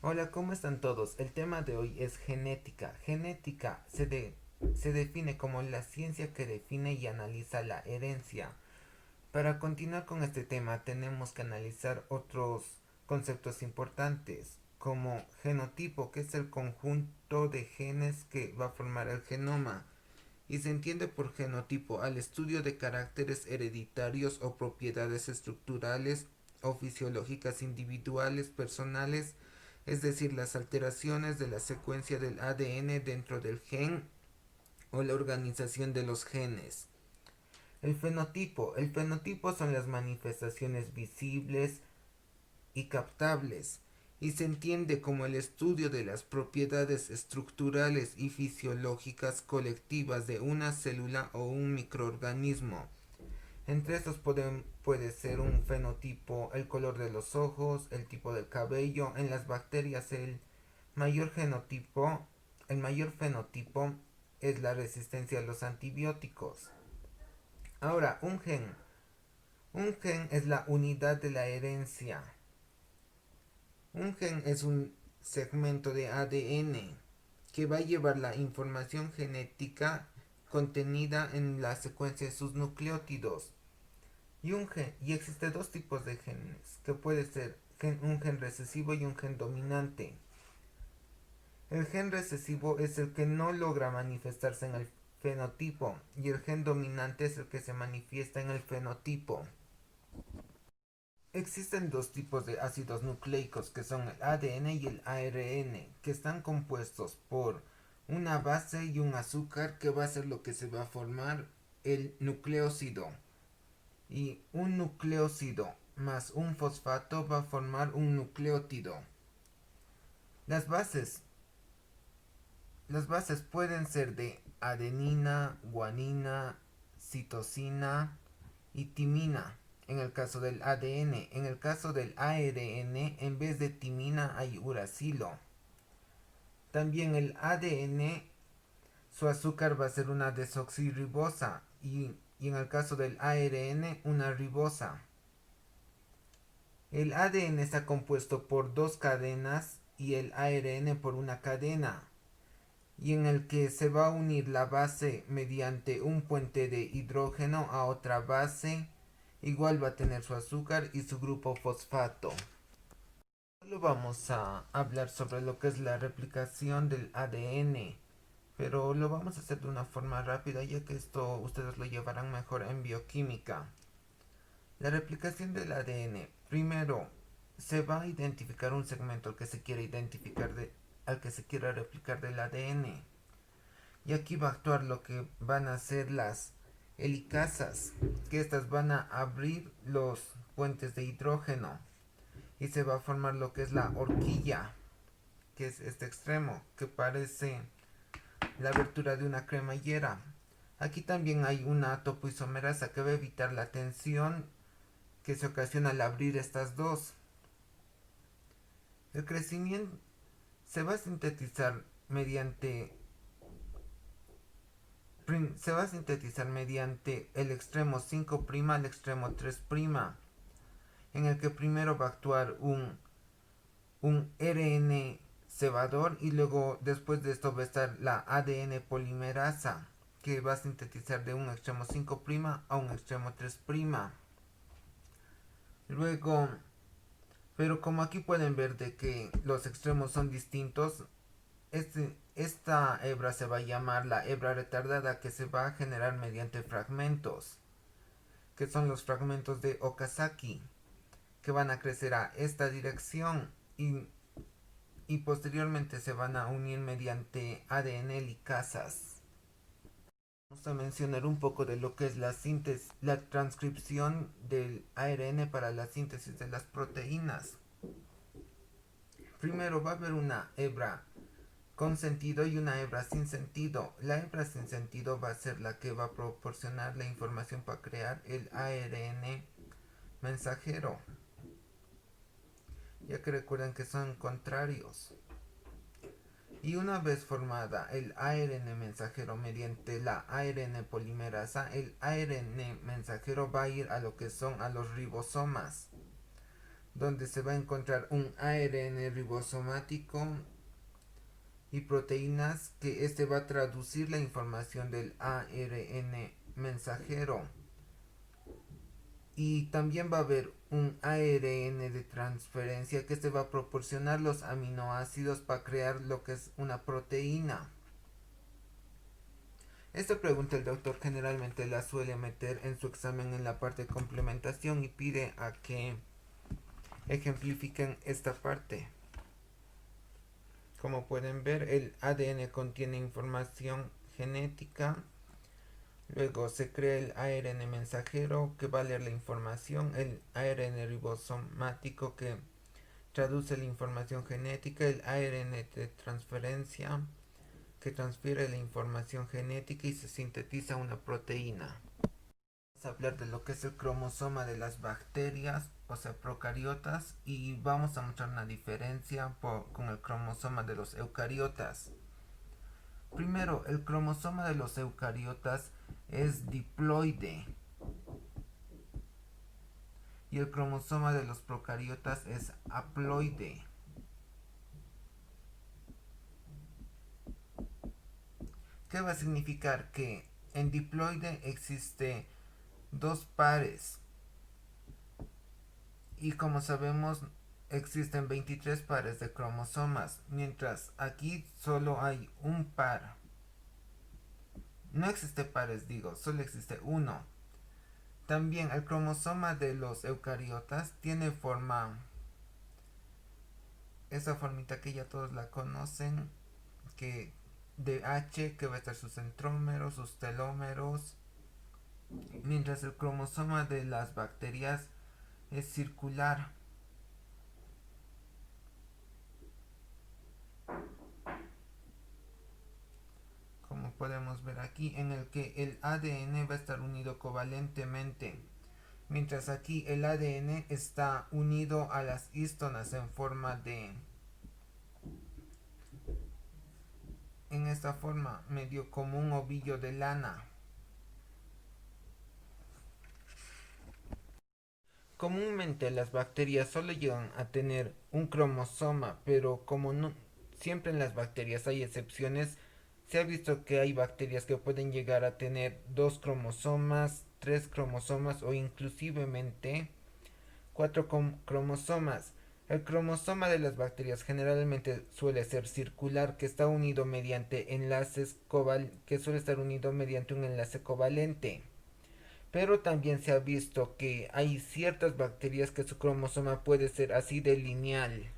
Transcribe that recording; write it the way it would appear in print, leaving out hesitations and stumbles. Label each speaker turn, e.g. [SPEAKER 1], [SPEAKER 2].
[SPEAKER 1] Hola, ¿cómo están todos? El tema de hoy es genética. Genética se define como la ciencia que define y analiza la herencia. Para continuar con este tema tenemos que analizar otros conceptos importantes, como genotipo, que es el conjunto de genes que va a formar el genoma. Y se entiende por genotipo al estudio de caracteres hereditarios o propiedades estructurales o fisiológicas individuales personales, es decir, las alteraciones de la secuencia del ADN dentro del gen o la organización de los genes. El fenotipo son las manifestaciones visibles y captables, y se entiende como el estudio de las propiedades estructurales y fisiológicas colectivas de una célula o un microorganismo. Entre estos puede ser un fenotipo el color de los ojos, el tipo del cabello. En las bacterias mayor genotipo, el mayor fenotipo es la resistencia a los antibióticos. Ahora, un gen. Un gen es la unidad de la herencia. Un gen es un segmento de ADN que va a llevar la información genética contenida en la secuencia de sus nucleótidos. Y existe dos tipos de genes, que puede ser un gen recesivo y un gen dominante. El gen recesivo es el que no logra manifestarse en el fenotipo y el gen dominante es el que se manifiesta en el fenotipo. Existen dos tipos de ácidos nucleicos que son el ADN y el ARN, que están compuestos por una base y un azúcar que va a ser lo que se va a formar el nucleócido. Y un nucleócido más un fosfato va a formar un nucleótido. Las bases, las bases pueden ser de adenina, guanina, citosina y timina. En el caso del ADN, en el caso del ARN, en vez de timina hay uracilo. También el ADN, su azúcar va a ser una desoxirribosa y en el caso del ARN una ribosa. El ADN está compuesto por dos cadenas y el ARN por una cadena, y en el que se va a unir la base mediante un puente de hidrógeno a otra base, igual va a tener su azúcar y su grupo fosfato. Solo vamos a hablar sobre lo que es la replicación del ADN, pero lo vamos a hacer de una forma rápida ya que esto ustedes lo llevarán mejor en bioquímica. La replicación del ADN. Primero, se va a identificar un segmento al que se quiere al que se quiera replicar del ADN. Y aquí va a actuar lo que van a ser las helicasas, que estas van a abrir los puentes de hidrógeno y se va a formar lo que es la horquilla, que es este extremo, que parece la abertura de una cremallera. Aquí también hay una topoisomerasa que va a evitar la tensión que se ocasiona al abrir estas dos. El crecimiento se va a sintetizar mediante el extremo 5' al extremo 3', en el que primero va a actuar un RN cebador y luego después de esto va a estar la ADN polimerasa que va a sintetizar de un extremo 5' a un extremo 3'. Luego, pero como aquí pueden ver de que los extremos son distintos, esta hebra se va a llamar la hebra retardada, que se va a generar mediante fragmentos, que son los fragmentos de Okazaki, que van a crecer a esta dirección y posteriormente se van a unir mediante ADN licasas. Vamos a mencionar un poco de lo que es la transcripción del ARN para la síntesis de las proteínas. Primero va a haber una hebra con sentido y una hebra sin sentido. La hebra sin sentido va a ser la que va a proporcionar la información para crear el ARN mensajero, ya que recuerden que son contrarios. Y una vez formada el ARN mensajero mediante la ARN polimerasa, el ARN mensajero va a ir a lo que son a los ribosomas. donde se va a encontrar un ARN ribosomático y proteínas que este va a traducir la información del ARN mensajero. Y también va a haber un ARN de transferencia que este va a proporcionar los aminoácidos para crear lo que es una proteína. Esta pregunta el doctor generalmente la suele meter en su examen en la parte de complementación y pide a que ejemplifiquen esta parte. Como pueden ver, el ADN contiene información genética. Luego se crea el ARN mensajero que va a leer la información, el ARN ribosomático que traduce la información genética, el ARN de transferencia que transfiere la información genética y se sintetiza una proteína. Vamos a hablar de lo que es el cromosoma de las bacterias, o sea, procariotas, y vamos a mostrar una diferencia con el cromosoma de los eucariotas. Primero, el cromosoma de los eucariotas es diploide y el cromosoma de los procariotas es haploide. ¿Qué va a significar? Que en diploide existe dos pares y como sabemos existen 23 pares de cromosomas, mientras aquí solo hay un par. No existe pares, digo, solo existe uno. También el cromosoma de los eucariotas tiene forma, esa formita que ya todos la conocen, que de H, que va a estar sus centrómeros, sus telómeros, mientras el cromosoma de las bacterias es circular. Como podemos ver aquí, en el que el ADN va a estar unido covalentemente, mientras aquí el ADN está unido a las histonas en forma de, en esta forma, medio como un ovillo de lana. Comúnmente las bacterias solo llegan a tener un cromosoma, pero como no siempre en las bacterias hay excepciones, se ha visto que hay bacterias que pueden llegar a tener dos cromosomas, tres cromosomas o inclusivemente cuatro cromosomas. El cromosoma de las bacterias generalmente suele ser circular, que está unido mediante enlaces que suele estar unido mediante un enlace covalente. Pero también se ha visto que hay ciertas bacterias que su cromosoma puede ser así de lineal.